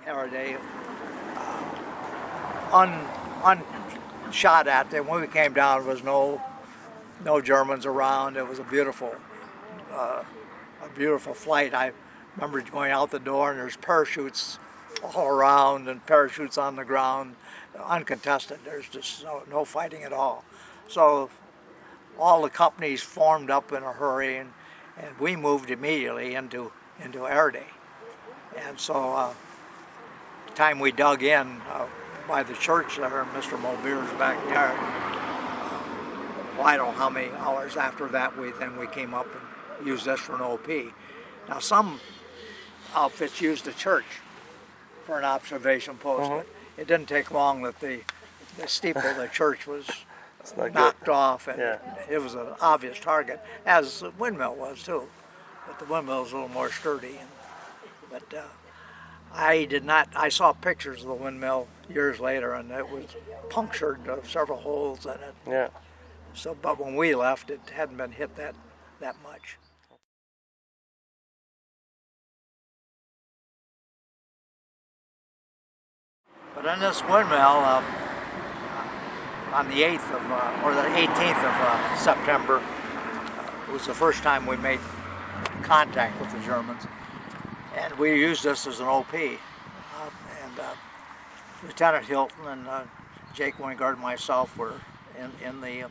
Eerde, unshot at. And when we came down, there was no Germans around. It was a beautiful flight. I remember going out the door and there's parachutes all around and parachutes on the ground, uncontested. There's just no fighting at all. So all the companies formed up in a hurry, and we moved immediately into Eerde. And so the time we dug in by the church there, Mr. Mobeer's backyard, well, I don't know how many hours after that we came up and used this for an OP. Now some outfits used the church for an observation post, but it didn't take long that the steeple of the church was knocked off, and it was an obvious target, as the windmill was too. But the windmill was a little more sturdy. But I saw pictures of the windmill years later, and it was punctured, several holes in it. Yeah. So, but when we left, it hadn't been hit that much. But in this windmill, on the 8th of, or the 18th of September, it was the first time we made contact with the Germans, and we used this as an OP. Lieutenant Hilton and Jake Wingard and myself were in the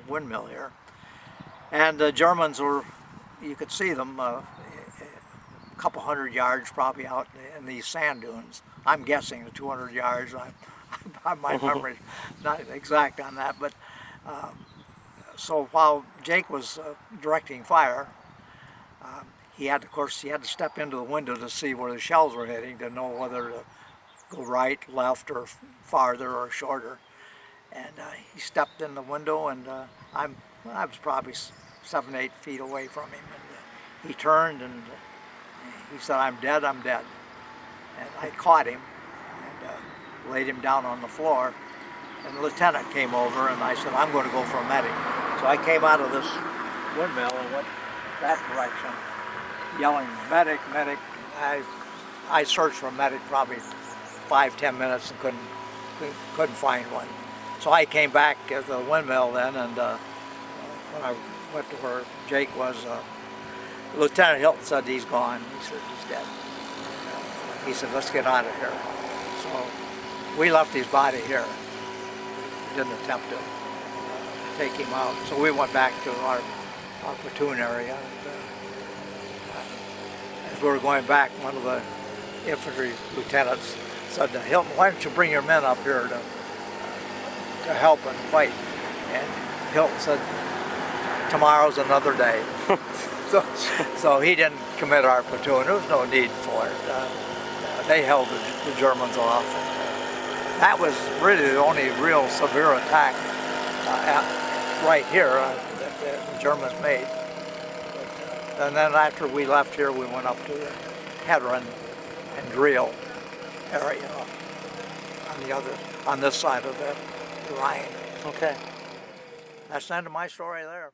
windmill here, and the Germans were, you could see them a couple hundred yards probably out in these sand dunes. I'm guessing the 200 yards. My memory's not exact on that, but so while Jake was directing fire, he had to step into the window to see where the shells were hitting, to know whether to go right, left, or farther or shorter. And he stepped in the window, and I was probably 7-8 feet away from him, and he turned and he said, "I'm dead, I'm dead." And I caught him and laid him down on the floor, and the lieutenant came over, and I said, "I'm going to go for a medic." So I came out of this windmill and went that direction, yelling, "Medic, medic." I searched for a medic probably 5-10 minutes and couldn't find one. So I came back at the windmill then, and when I went to where Jake was, Lieutenant Hilton said, "He's gone." He said, "He's dead." And, he said, "Let's get out of here." So we left his body here. We didn't attempt to take him out. So we went back to our platoon area. And, as we were going back, one of the infantry lieutenants said to Hilton, "Why don't you bring your men up here to help and fight?" And Hilton said, "Tomorrow's another day." So he didn't commit our platoon. There was no need for it. They held the Germans off. That was really the only real severe attack right here that the Germans made. And then after we left here, we went up to the Hedron and Driel area on this side of the Rhine. Okay. That's the end of my story there.